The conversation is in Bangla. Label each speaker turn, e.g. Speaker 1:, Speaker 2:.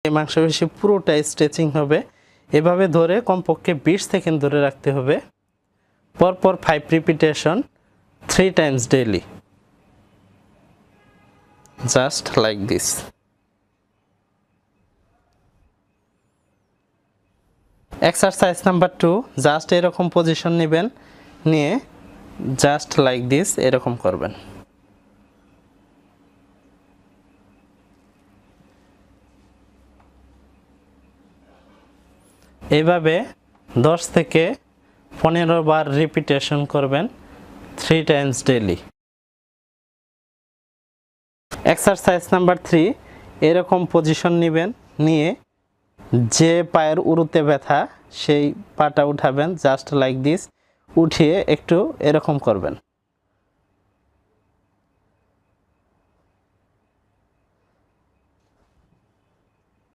Speaker 1: এই মাংসপেশি পুরোটাই স্ট্রেচিং হবে। এভাবে ধরে কমপক্ষে 20 সেকেন্ড ধরে রাখতে হবে। পরপর 5 repetition 3 Times daily, just like this. Exercise number 2, just এরকম পজিশন নেবেন, নিয়ে জাস্ট লাইক দিস এরকম করবেন। এইভাবে 10 থেকে 15 বার রিপিটেশন করবেন 3 টাইমস ডেইলি। এক্সারসাইজ নাম্বার 3, এরকম পজিশন নেবেন, নিয়ে যে পায়ের উরুতে ব্যথা সেই পাটা উঠাবেন, জাস্ট লাইক দিস, উঠিয়ে একটু এরকম করবেন।